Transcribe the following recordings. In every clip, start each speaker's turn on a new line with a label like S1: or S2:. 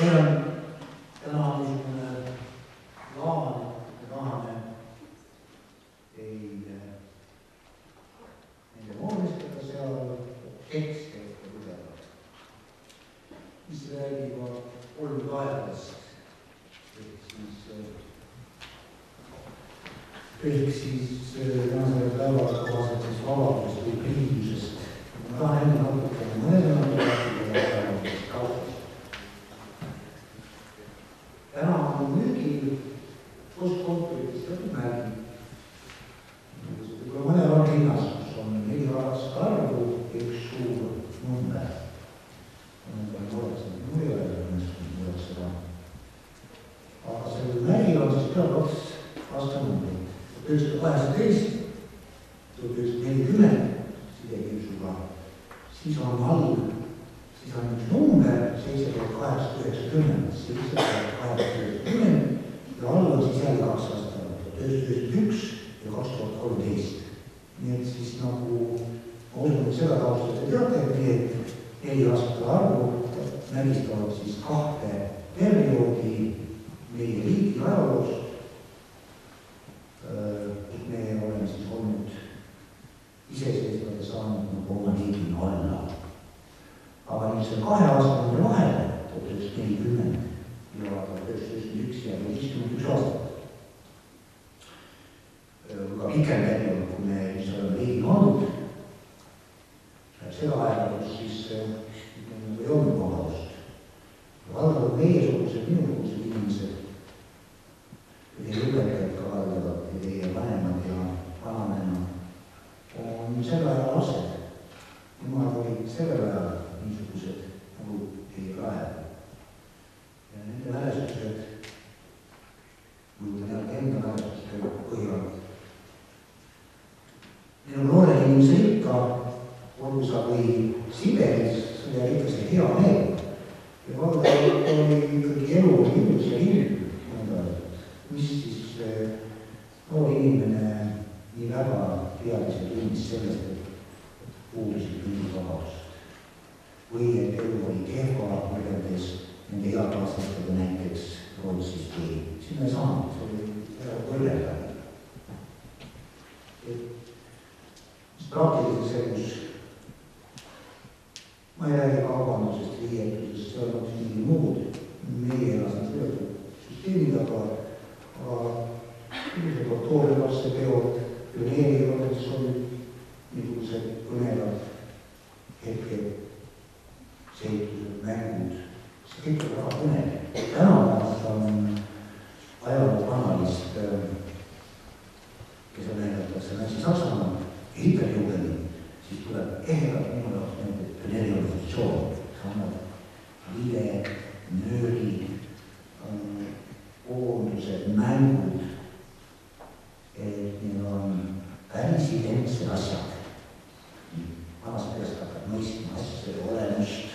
S1: meil on täna niisugune plaan, et me tahame teile nende moonistada seal tekste ette lugeda, mis räägivad olmkaevast ehk siis tänasele päevale kohaselt siis vabadusest või kriidusest. Ma tahan enne natukene mõelda vabadusest kaugest. Täna on müügil postkontorites teatud märgi. Kui mõnel on hinnas, kus on 4 raske arvu ja 1 suur number. Number ei ole seda, mul ei ole seda. Aga sellel märgil on siis peal 2 aastanumbrit. 1918, 1940, sidekirsuga, siis on all, siis on üks number 7890, 7890 ja all on siis jälle 2 aastat, 1991 ja 2013. Nii et siis nagu, ma usun, et seda taustat te teate, et need 4 aastate arvu märgistavad siis 2 perioodi meie riigi ajaloos. Me oleme siis olnud iseseisvalt ja saanud nagu oma riigina alla. Aga nüüd see 2 aastane vahel, 1940 ja 1991 ja 51 aastat. Ka pikem periood, kui me siis oleme riigina olnud, seda aega, kus siis ei olnud vabadust. Valdavad meiesugused, minusugused inimesed, teie õpetajad ka valdavad ja teie vanemad ja vananema on selle aja lapsed. Nemad olid sellel ajal niisugused nagu teie praegu. Ja nende mälestused, või enda mälestustel põhivad. Neil on noore inimese ikka, olgu sa või Siberis, see oli ikka see hea meel. Ja valdavad oli ikkagi elu ilus ja ilm. Mis siis noor inimene nii väga teadliselt tundis sellest, et puudusid mingi vabadust. Või et elu oli kehva, võrreldes nende eakaaslastega näiteks Rootsis või sinna ei saanud, see oli võrrelda. Praktilises elus ma ei räägi kaubandusest, riietusest, see on mingi muud, meie elasime töötud süsteemid, aga doktoorilaste peod, pioneeriorganisatsioonid, niisugused kõnelad, hetked, seitused, mängud, see kõik on väga kõnel. Täna vaatan ajalookanalist, kes on näidatakse näiteks Saksamaa ja Hitlerjugeni, siis tuleb ehedalt minu jaoks nende pioneeriorganisatsioon, samad live, nöörid, koondused, mängud, et neil on päris identsed asjad. Vanast perest hakkab mõistma asjade olemust,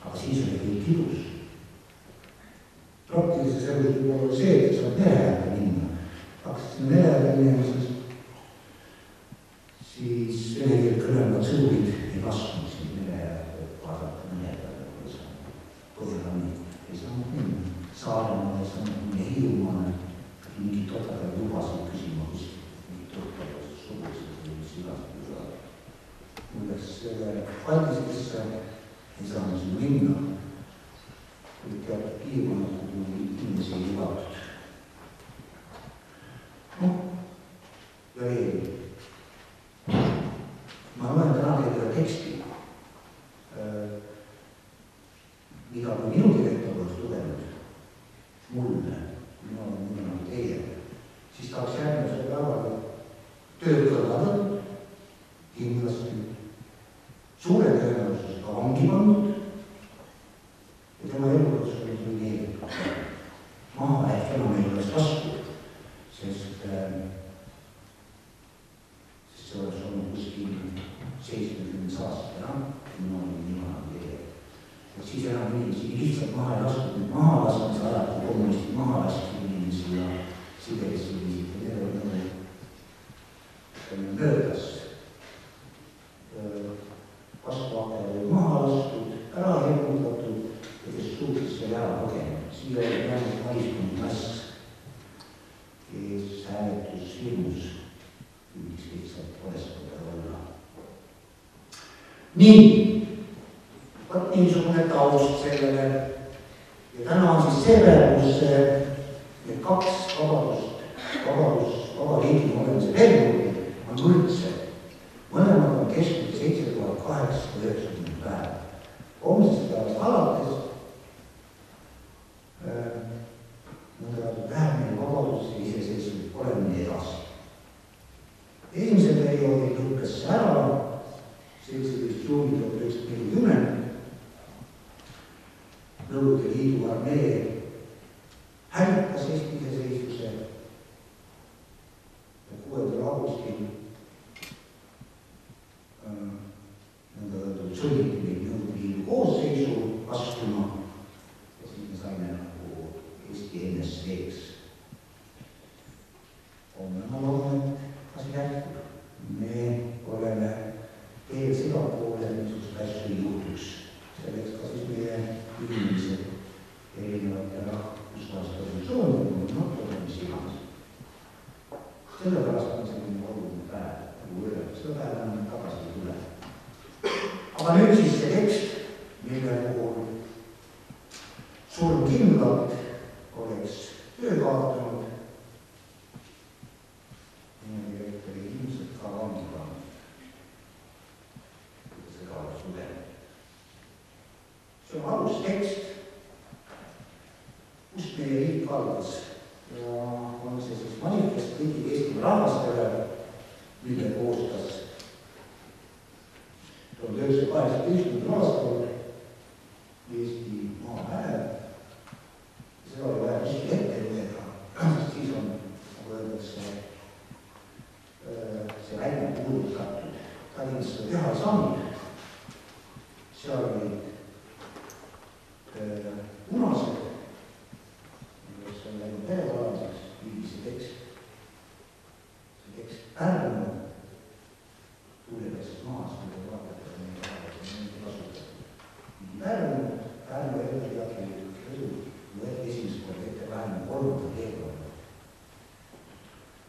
S1: aga siis oli kõik ilus. Praktilises elus võib olla see, et sa mere äärde minna. Hakkasid mere äärde minema, siis vene keelt kõnelevad sõdurid ei lasknud siin mere äärde vaadata mere peale, kui sa Põhja-Rannikul ei saanud minna. Saaremaale saanud minna Hiiumaale, mingid totakad lubasid küsima, kus mingid totakad sugusid või mis igasugused saada. Mulleks Paldiskesse ei saanud siin minna, kui teatud piirkonnad, kuhu inimesi ei lubatud. Ja veel. Ma loen täna teile teksti, mida kui minu direktor oleks lugenud mulle, mina olen nii nagu teie, siis tahaks järgmisel päeval tööd kõrvale, kindlasti suure tõenäosusega vangi pannud ja tema elus oli mingi maha ehk enam ei oleks vastu, sest see oleks olnud kuskil 70 aastat enam, mina olin nii vana kui teie. Et siis enam inimesi lihtsalt maha ei lastud, nüüd maha laskmise alati kommunistid maha lasksid inimesi ja Siberisse viisid ja need olid möödas. Vastuakja oli maha lastud, ära hirmutatud ja kes suutlis selle ära kogema. nii, vot niisugune taust sellele. Ja täna on siis see päev, kus need kaks vaba riigi olemise perioodi on võrdsed. Mõlemad on kestnud 7890 päeva. Homsest päevast alates vähemini vabadus ja iseseisvus olemine edasi. Esimese perioodi lõppes ära 17. juuni 1940. Nõukogude Liidu armee hävitas Eesti iseseisvuse ja 6. augustil sunniti meil Nõukogude Liidu koosseisu astuma ja siis me saime nagu Eesti NSV-ks. Ma loodan, et asi jätkub. Me oleme teel seda poole, niisugust asju ei juhtuks. Selleks ka siis meie inimesed erinevate rahvusorganisatsioonid, mis iganes. Sellepärast on selline oluline päev, nagu öelda, seda päeva enam tagasi ei tule. Aga nüüd siis see tekst, mille puhul surmkindlalt oleks töö kaotanud. Niimoodi oli ilmselt ka vangiga, kui seda oleks lugenud. See on alustekst, kust meie riik algas ja on see siis manifest kõigile Eesti rahvastele, mille koostas 1918. aastal Eesti Maapäev. Seda oli vaja kuskil ette lugeda, siis on, nagu öeldakse, see välja kuulutatud. Tallinnas seda teha ei saanud. Seal olid punased, mis on läinud perevalamiseks, see tekst Pärnu tuulepeses maas, mida vaatate, Pärnu Elvateatri rõdu võeti esimest korda ette 23. veebruaril.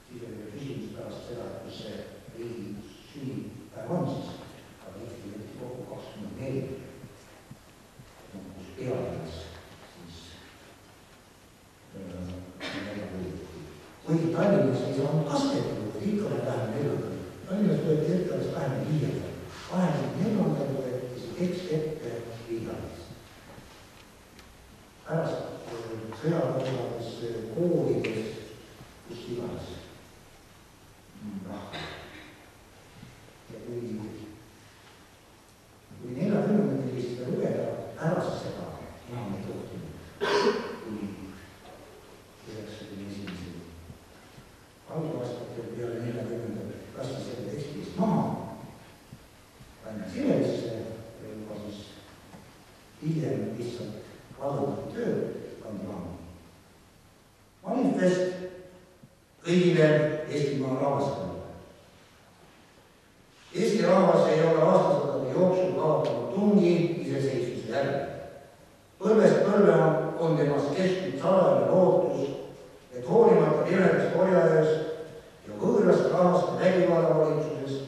S1: Siis oli küsimus pärast seda, et kus see riigi sünnipäev on siis, aga Eesti võeti kokku 24. Kus pealinnas siis kuigi Tallinnas ei saanud kastetud, ikka oli 24. Tallinnas võeti ette alles 25. 24. võeti see tekst ette Viljandis. Pärast sõjaväes koolides, kus iganes rahva. Ja kui 40 seda lugeda, pärast seda enam ei tohtinud, kui 91. alguaastatel peale 40. lasti selle tekstist maha, Aina Sivelisse, juba siis hiljem lihtsalt valdavalt töö pandi maha. Manifest kõigile Eestimaa rahvastele. Eesti rahvas ei ole aastasadade jooksul kaotanud tungi iseseisvuse järgi. Põlvest põlve on temas kestnud salajane lootus, et hoolimata pimedast orjaööst ja võõrast rahvaste vägivallavalitsusest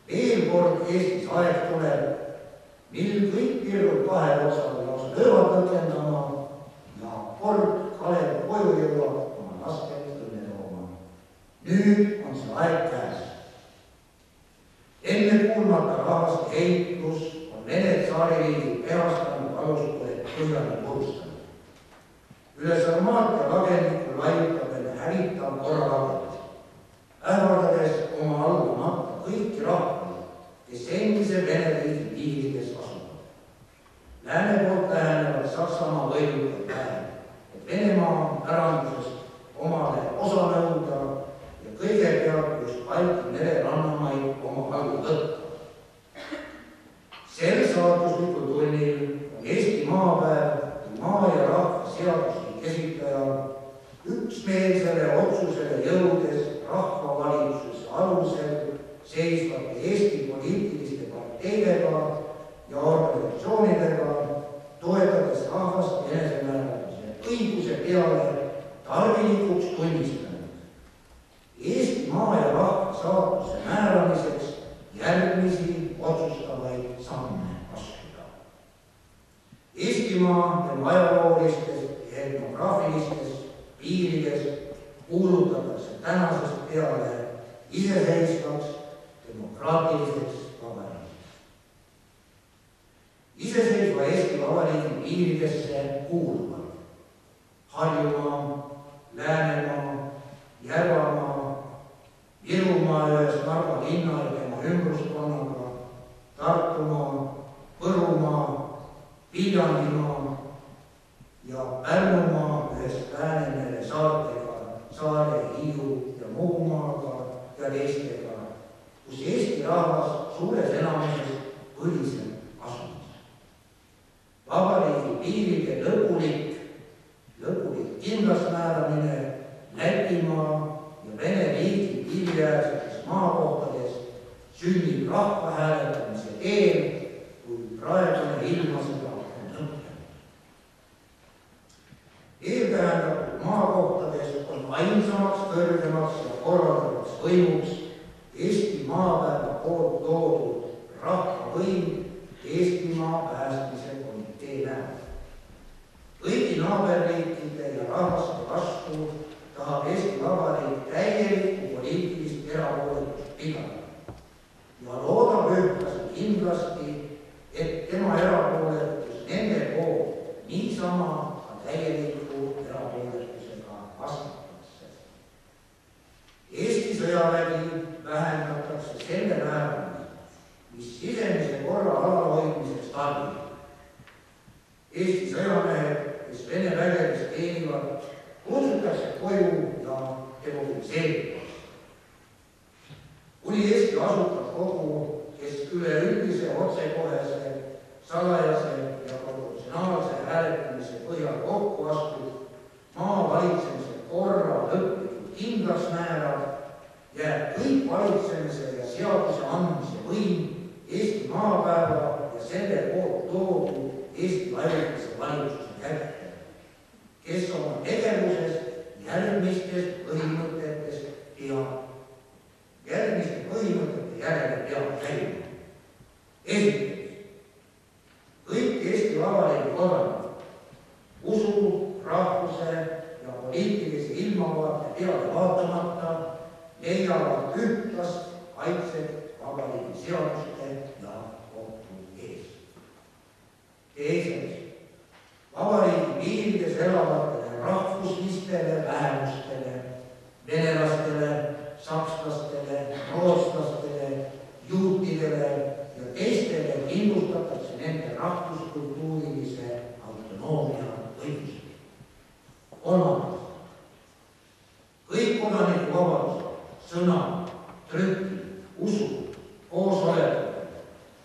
S1: veel kord Eestis aeg tuleb, mil kõik pirrud kahe otsal lausa löövad tõkendama ja kord Kalev koju jõuab oma lastel õnne tooma. Nüüd on see aeg käes. Enne kuulmata rahvaste heitlus on Vene tsaaririigid pehastanud aluspoed Põhjani purustanud. Üle Sarmaatia lagendiku laiutab veel hävitav korralaged, ähvardades oma allamata kõiki rahvaid, kes endise Vene riigi piirides asuvad. Lääne poolt lähenevad Saksamaa võidukad päev, et Venemaa pärandusest omale osa nõuda ja kõigepealt just Balti mere rannamaid oma allu võtta. Sel saatuslikul tunnil on Eesti Maapäev kui maa ja rahva seaduslik esitaja üksmeelsele otsusele jõudes rahvavalitsuse alusel seisvate Eesti poliitiliste parteidega ja organisatsioonidega, toetades rahvast enesemääramise õiguse peale tarvilikuks tunnistanud Eesti maa ja rahva saatuse määramiseks järgmisi otsustavaid samme. ajaloolistes ja etnograafilistes piirides kuulutatakse tänasest peale iseseisvaks demokraatiliseks vabariigiks. Iseseisva Eesti Vabariigi piiridesse kuuluvad Harjumaa, Läänemaa, Järvamaa, Virumaa ühes Narva linna ja tema ümbruskonnaga, Tartumaa, Võrumaa, Viljandimaa ja Pärnumaa ühes Läänemere saartega, Saare, Hiiu ja Muhumaaga ja teistega, kus Eesti rahvas suures enamuses põliseb asumas. Vabariigi piiride lõpulik kindlasmääramine Lätimaa ja Vene riigi piiriäärsetes maakohtades sünnib rahvahääletamise teel, kui praegune ilmasõda on lõppenud. Eeltähendatud maakohtades on ainsamaks, kõrgemaks ja korraldavaks võimuks Eesti maapäeva poolt loodud rahvavõim Eestimaa päästmise komitee näol. Kõigi naaberriikide ja rahvaste vastu tahab Eesti Vabariik täielikku poliitilist erapooletust pidada ja loodab ühtlasi kindlasti, et tema erapooletus nende poolt niisama ka täieliku erapooletusega vastatakse. Eesti sõjavägi vähendatakse selle määrani, mis sisemise korra alalhoidmiseks tarbib. Eesti sõjamehed, kes Vene vägedes teenivad, kutsutakse koju ja demobiliseeritakse. Kuni Eesti asutab kogu, kes üleüldise, otsekohese, salajase ja proportsionaalse hääletamise põhjal kokku astub, maa valitsemise korra lõplikult kindlaks määrab, jääb kõik valitsemise ja seaduse andmise võim Eesti maapäeva ja selle poolt loodud Eesti ajutise valitsuse kätte, kes oma tegevuses järgmiste põhimõtete järele peab käima. Esiteks, kõik Eesti Vabariigi kodanikud usu, rahvuse ja poliitilise ilmavaate peale vaatamata leiavad ühtlast kaitset vabariigi seaduste ja kohtu ees. Teiseks, vabariigi piirides elavatele rahvuslistele vähemustele, venelastele, sakslastele, rootslastele, juutidele ja teistele kindlustatakse nende rahvuskultuurilise autonoomia õigused. Kolmandaks, kõik kodanikuvabadused, sõna, trüki, usu, koosolekute,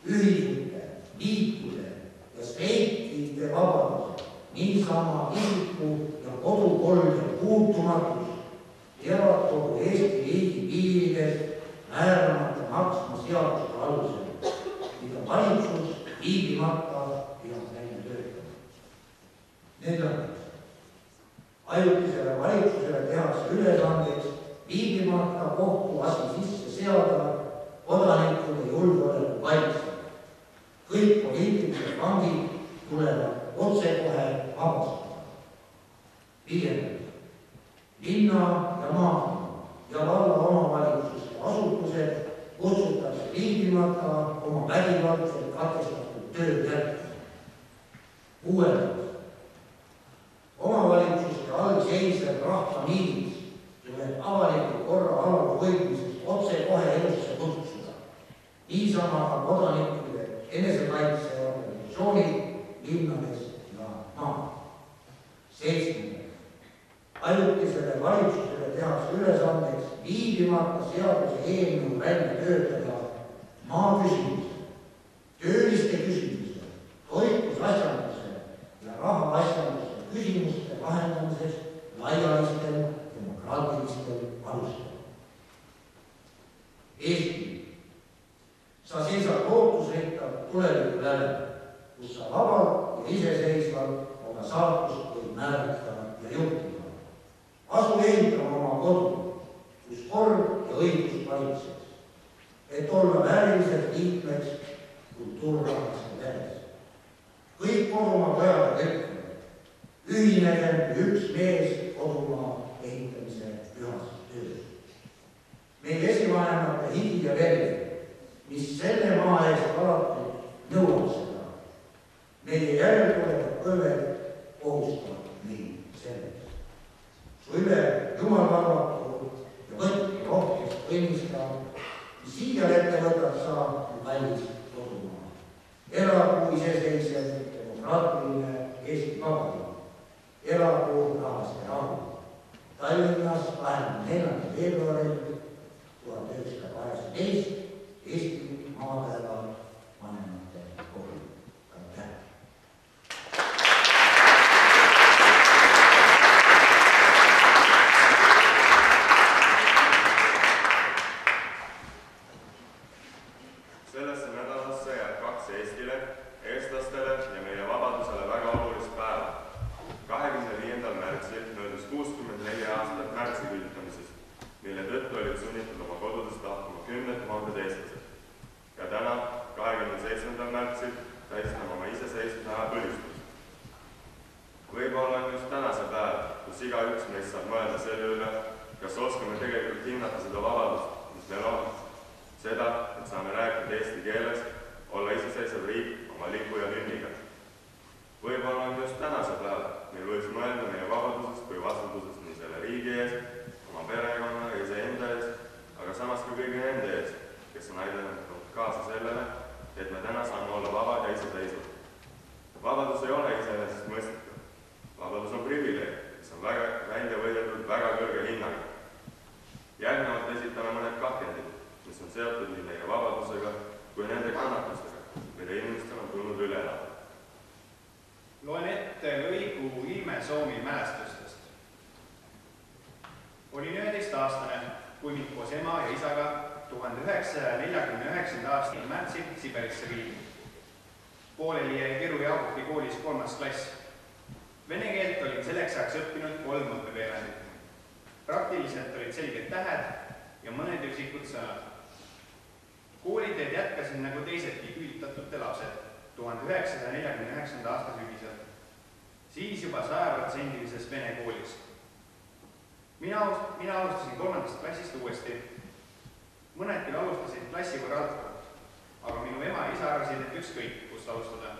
S1: ühingute, liitude ja streikide vabadused, niisama isiku ja kodukolde puutumatus peavad kogu Eesti riigi piirides määramata maksma seaduste alusel, mida valitsus viibimata peab välja töötama. Neljandaks, ajutisele valitsusele tehakse ülesandeks viibimata kohtuasi sisse seada kodanikule julgeoleku kaitse. Kõik poliitilised vangid tulevad otsekohe vabastada. Viiendaks, linna ja maakonna ja valla omavalitsuste asutused kutsutakse viibimata oma vägivaldselt katkestatud tööd jätkama. Kuuendaks, omavalitsuste all seisev rahvamiilis tuleb avaliku korra alalhoidmisest otsekohe elusse kutsuda. Niisama ka kodanikele enesekaitseorganisatsioonid linnades ja maal. Seitsmendaks, ajutisele valitsusele tehakse ülesandeks viibimata seaduse eelnõu välja töötada maaküsimuse, tööliste küsimuse, toitlusasjanduse ja rahaasjanduse küsimuste lahendamiseks laialistel demokraatilistel alustel. Eesti, sa seisad lootusrikkalt tuleviku läbi, kus sa vabalt ja iseseisvalt oma saatust võib määrata ja juhtima. Asu ehitama oma kodu, kus kord ja õigus valitseks, et olla vääriliselt liikmeks kultuurrahvaste peres. Kõik kodumaa pojad ütlevad, ühinegem üks mees kodumaa ehitamise pühas töös. Meie esivanemate higi ja veri, mis selle maa eest alati nõuab seda. Meie järeltulevad põlved kohustavad meid selleks. Su üle Jumal arvatud ja võtki rohkest õnnista, mis siia ette võtad sa kallis kodumaa. Elagu iseseisev demokraatiline Eesti Vabariik. Elagu rahvaste rahu. Tallinnas 24. veebruaril 1918 Eesti maapäeva vanemate kogu. Aitäh!
S2: Sellesse nädalasse jääb 2 Eestile, eestlastele ja meie vabadusele väga olulist päeva. 25. märtsil möödus 64 aastat märtsikülitamisest, mille tõttu olid sunnitud oma kodudest lahkuma 10 000 eestlased. Ja täna, 27. märtsil, tähistame oma iseseisvuspäeva põlistumist. Võib-olla on just täna see päev, kus igaüks meist saab mõelda selle üle, kas oskame tegelikult hinnata seda vabadust, mis meil on. Seda, et saame rääkida eesti keeles, olla iseseisev riik oma lipu ja hümniga. Võib-olla on just täna see päev, mil võiks mõelda meie vabadusest kui vastutusest nii selle riigi ees, oma perekonna ja iseenda ees, aga samas ka kõigi nende ees, kes on aidanud kaasa sellele, et me täna saame olla vabad ja iseseisvad. Vabadus ei ole iseenesest mõistetav. Vabadus on privileeg, mis on välja võideldud väga kõrge hinnaga. Järgnevalt esitame mõned kahjendid, mis on seotud nii meie vabadusega kui nende kannatustega, mida inimestel on tulnud üle elada.
S3: Loen ette lõigu Ilme Soomi mälestustest. Olin 11-aastane, kui mind koos ema ja isaga 1949. aasta märtsil Siberisse viidi. Pooleli jäi Viru Jaagupi koolis 3. klass. Vene keelt olin selleks ajaks õppinud 3 õppeveerandit. Praktiliselt olid selged tähed ja mõned üksikud sõnad. Kooliteed jätkasin nagu teisedki küüditatute lapsed 1949. aasta sügisel. Siis juba 100%-lises vene koolis. Mina alustasin 3. klassist uuesti. Mõned küll alustasid klassi võrra alt, aga minu ema ja isa arvasid, et ükskõik, kust alustada.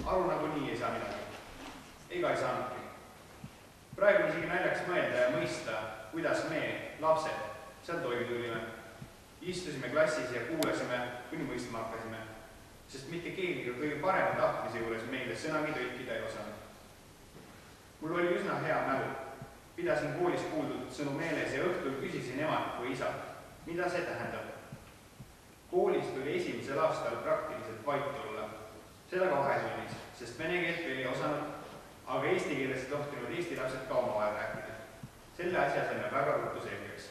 S3: Aru nagunii ei saa midagi. Ega ei saanudki. Praegu on isegi naljakas mõelda ja mõista, kuidas me, lapsed, seal toime tulime. Istusime klassis ja kuulasime, kuni mõistma hakkasime, sest mitte keegi kõige parema tahtmise juures meile sõnagi tõlkida ei osanud. Mul oli üsna hea mälu. Pidasin koolis kuuldud sõnu meeles ja õhtul küsisin emalt või isa, mida see tähendab. Koolis tuli esimesel aastal praktiliselt vait olla. Seda ka vahetunnis, sest vene keelt veel ei osanud, aga eesti keeles tohtinud eesti lapsed ka omavahel rääkida. Selle asja saime väga ruttu selgeks.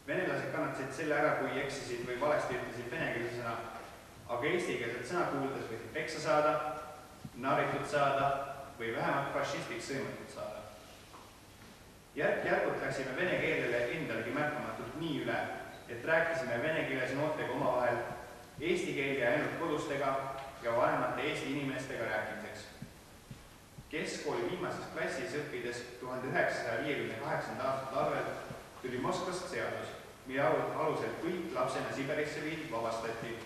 S3: Venelased kannatasid selle ära, kui eksisid või valesti ütlesid venekeelse sõna, aga eestikeelset sõna kuuldes võisid peksa saada, narritud saada või vähemalt fašistiks sõimatud saada. Järk-järgult läksime vene keelele endalgi märkamatult nii üle, et rääkisime vene keeles noortega omavahel, eesti keel jäi ainult kodustega ja vanemate eesti inimestega rääkimiseks. Keskkooli viimases klassis õppides 1958. aasta talvel tuli Moskvast seadus, mille alusel kõik lapsena Siberisse viidud vabastati.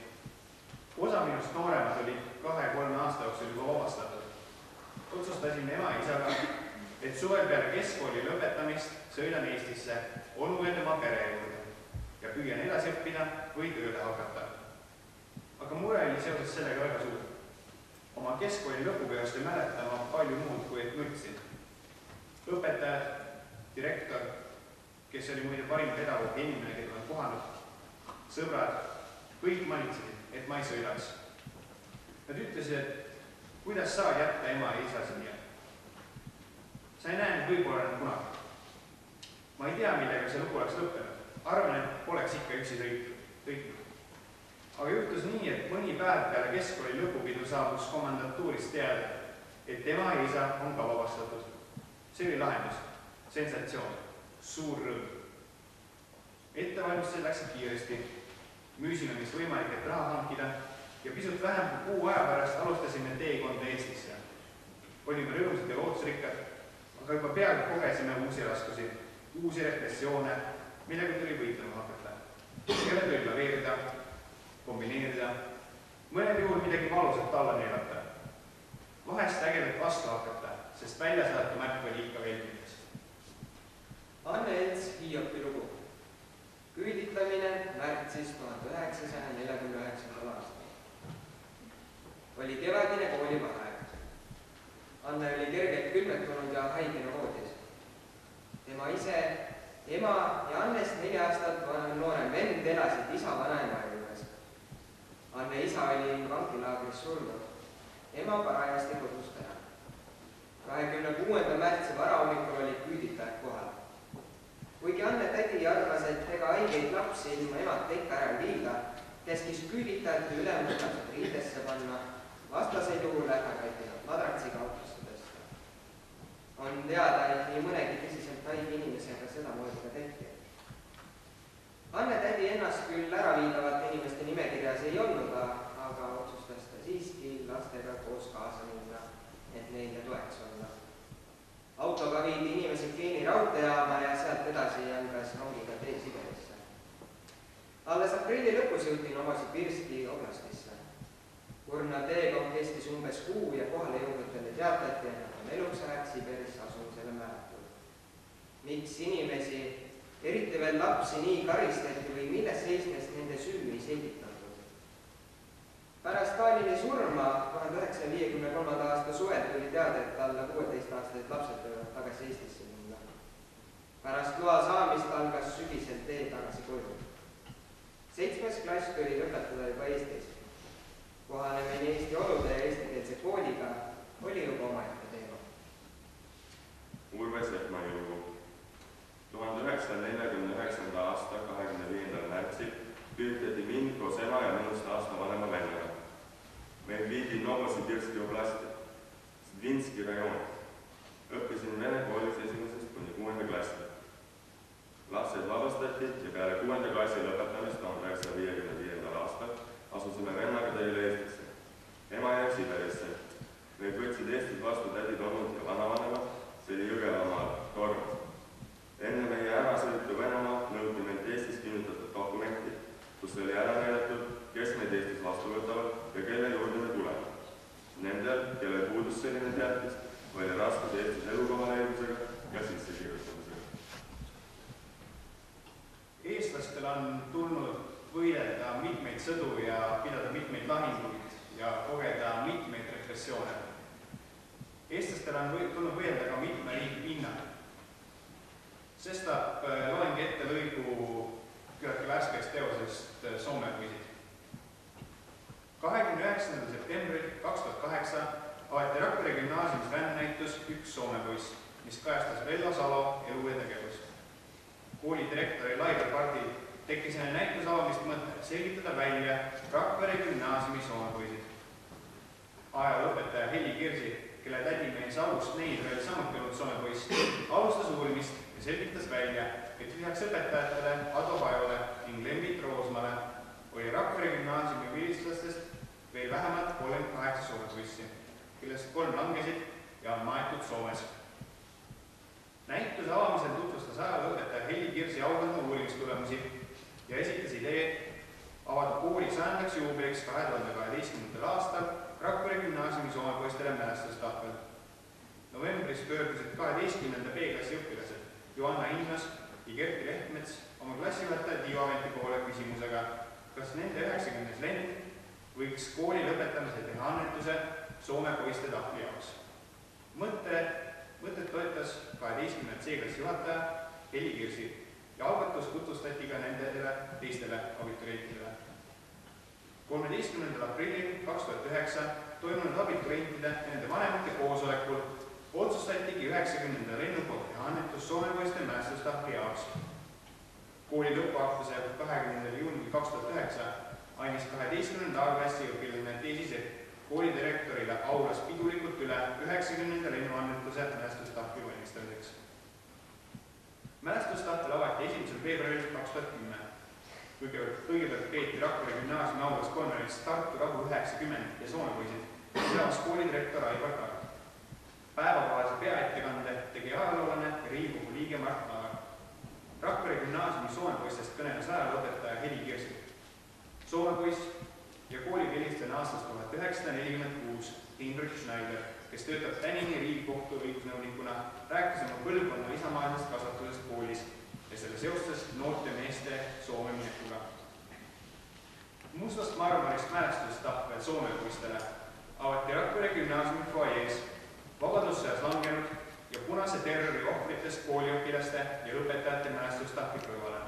S3: Osa minust nooremad olid 2-3 aasta jooksul juba vabastatud. Otsustasime ema ja isaga, et suvel peale keskkooli lõpetamist sõidan Eestisse onu ja tema pere juurde ja püüan edasi õppida või tööle hakata. Aga mure oli seoses sellega väga suur. Oma keskkooli lõpupeost ei mäleta ma palju muud, kui et nutsin. Õpetajad, direktor, kes oli muide parim pedagoog ja inimene, keda olen kohanud, sõbrad, kõik manitsesid, et ma ei sõidaks. Nad ütlesid, et kuidas saad jätta ema ja isa siia. Sa ei näe nüüd võib-olla nüüd kunagi. Ma ei tea, millega see lugu oleks lõppenud. Arvan, et poleks ikka üksi sõitnud. Aga juhtus nii, et mõni päev peale keskkooli lõpupidu saabus komandantuurist teada, et ema ja isa on ka vabastatud. See oli lahendus, sensatsioon, suur rõõm. Ettevalmistused läksid kiiresti. Müüsime, mis võimalik, et raha hankida ja pisut vähem kui kuu aja pärast alustasime teekonda Eestisse. Olime rõõmsad ja lootusrikkad, aga juba peagi kogesime uusi raskusi, uusi repressioone, millega tuli võitlema hakata. Kelle tuli laveerida, kombineerida, mõnel juhul midagi valusat alla neelata. Vahest ägedalt vastu hakata, sest väljasaadatu märk oli ikka veelmides.
S4: Anne Elts Hiiopi lugu. Küüditamine märtsis 1949. aastal. Oli kevadine koolivaheaeg. Anne oli kergelt külmetunud ja haigena voodis. Tema ise, ema ja Annest 4 aastat noorem vend elasid isa vanaema juures. Anne isa oli vangilaagris surnud. Ema parajasti kodus täna. 26. märtsi varahommikul olid küüditajad kohal. Kuigi Anne tädi arvas, et ega haigeid lapsi ilma emata ikka ära viilda, käskis küüditajate ülemuslased riidesse panna, vastaseid juhul ähvardati nad madratsiga autosse tõsta. On teada, et nii mõnegi tõsiselt haige inimesega sedamoodi ka tehti. Anne tädi ennast küll äraviidavate inimeste nimekirjas ei olnud, aga otsustas ta siiski lastega koos kaasa minna, et neile toeks olla. Autoga viidi inimesi Keeni raudteejaama ja sealt edasi jalgas rongiga tee Siberisse. Alles aprilli lõpus jõuti Novosibirski oblastisse. Kurna teekond kestis umbes kuu ja kohale jõudnutele teatati, et nad on eluks ajaks Siberisse asumisele määratud. Miks inimesi, eriti veel lapsi, nii karistati või milles seisnes nende süü ei selgitatud. Pärast Stalini surma 1953. aasta suvel tuli teada, et alla 16-aastased lapsed võivad tagasi Eestisse minna. Pärast loa saamist algas sügisel tee tagasi koju. 7. klass tuli lõpetada juba Eestis. Kohanemine Eesti olude ja eestikeelse kooliga oli juba omaette teema.
S2: Urve Sepmani lugu. 1949. aasta 25. märtsil küüditati mind koos ema ja minust aasta vanema vennaga. Meil viidi Novosibirski oblasti, Sdvinski rajoon. Õppisin vene koolis 1. kuni 6. klassi. Lapsed vabastati ja peale 6. klassi lõpetamist 1955. aastal asusime vennaga teile Eestisse. Ema jäi Siberisse. Meid võtsid Eestis vastu tädid olnud ja vanavanema, see oli Jõgevamaal, Torm. Enne meie ärasõitu Venemaa nõuti meilt Eestis kinnitatud dokumenti, kus oli ära näidatud, kes meid Eestis vastu võtavad ja kelle juurde me tuleme. Nendel, kellel puudus selline teatis, oli raskus Eestis elukoha leidmisega ja sissekirjutamisega.
S3: Eestlastel on tulnud võidelda mitmeid sõdu ja pidada mitmeid lahinguid ja kogeda mitmeid repressioone. Eestlastel on tulnud võidelda ka mitme riigi pinnal. Sestap loengi ette lõigu küllaltki värskest teosest Soome poisid. 29. septembril 2008 avati Rakvere gümnaasiumis rändnäitus Üks Soome poiss, mis kajastas Vello Salo elu ja tegevust. Kooli direktori Laivar Partil tekkis enne näituse avamist mõte selgitada välja Rakvere gümnaasiumi Soome poisid. Ajalooõpetaja Heli Kirsi, kelle tädimees August Neid veel samuti olnud Soome poiss, alustas uurimist ja selgitas välja, et lisaks õpetajatele Ado Pajole ning Lembit Roosmale oli Rakvere gümnaasiumi vilistlastest veel vähemalt 38 Soome poissi, kellest 3 langesid ja on maetud Soomes. Näituse avamisel tutvustas ajalooõpetaja Heli Kirsi auhõlma uurimistulemusi ja esitas idee avada kooli 100. juubeliks 2012. aastal Rakvere gümnaasiumi Soome poistele mälestustahvel. Novembris pöördusid 12. B-klassi õpilased Joanna Innas ja Kerti Lehtmets oma klassijuhataja Tiivo Ameti poole küsimusega, kas nende 90. lend võiks kooli lõpetamisel teha annetuse Soome poiste tahvli jaoks. Mõtet toetas 12. C-klassi juhataja Heli Kirsi ja algatus tutvustati ka nendele teistele abiturientidele. 13. aprillil 2009 toimunud abiturientide ja nende vanemate koosolekul otsustatigi 90. lennu poolt teha annetus Soome poiste mälestustahvli jaoks. Kooli lõpuaktuse 20. juunil 2009 andis 12. A-klassi õpilane teisised kooli direktorile aulas pidulikult üle 90. lennuannetuse mälestustahvli valmistamiseks. Mälestustahvel avati 1. veebruaril 2010. Kõigepealt peeti Rakvere gümnaasiumi aulas konverents Tartu Rahu 90 ja Soome poisid, seas koolidirektor Aivar Tark. Päevakohase peaettekande tegi liige Mart Laar. Rakvere gümnaasiumi soomepoistest kõneles ajalooõpetaja Heli Kirsik. Soomepoiss ja koolivilistlane aastast 1946 Heinrich Schneider, kes töötab tänini Riigikohtu õigusnõunikuna, rääkis oma põlvkonna isamaalisest kasvatusest koolis ja selle seostest noorte meeste Soome minekuga. Mustast marmorist mälestustahvel soomepoistele avati Rakvere gümnaasiumi foajees vabadussõjas langenud ja punase terrori ohvritest kooliõpilaste ja õpetajate mälestustahvli kõrvale.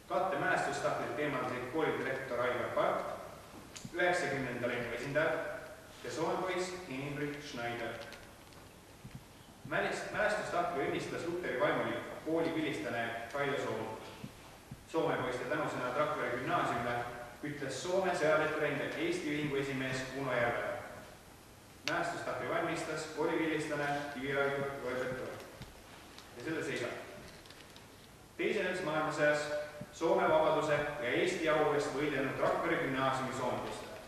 S3: Katte mälestustahvlit eemaldasid koolidirektor Aivar Part, 90. lennu esindajad ja soomepoiss Heinrich Schneider. Mälestustahvli õnnistas Luteri vaimulik koolivilistlane Kailo Soom. Soomepoiste tänusõnad Rakvere gümnaasiumile ütles Soome sõjaveterani Eesti ühingu esimees Uno Järvele. Mälestustahvli valmistas koolivilistlane Kiviraido Roebetor ja selle seisab. Teises maailmasõjas Soome vabaduse ja Eesti au eest võidelnud Rakvere gümnaasiumi soomepoistele.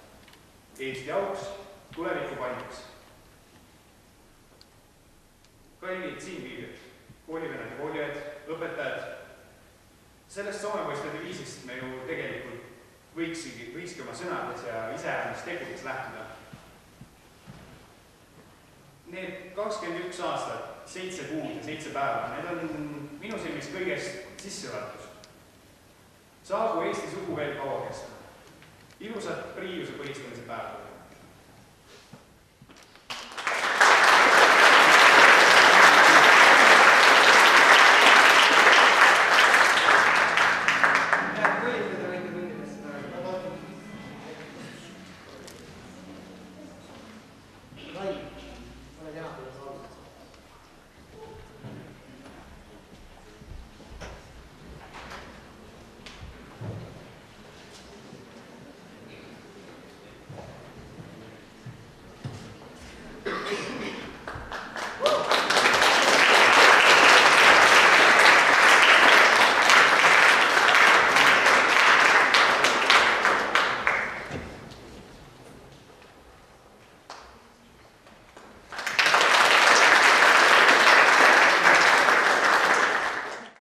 S3: Eesti auks, tuleviku pannaks. Kallid siinviibijad, koolivennad ja kooliajad, õpetajad, sellest soomepoiste diviisist me ju tegelikult võikski oma sõnades ja iseäranis tegudes lähtuda. Need 21 aastat, 7 kuud ja 7 päeva, need on minu silmis kõigest sissejuhatus. Saagu Eesti sugu veel kaua kesta. Ilusat Priiuse põhistamise päeva.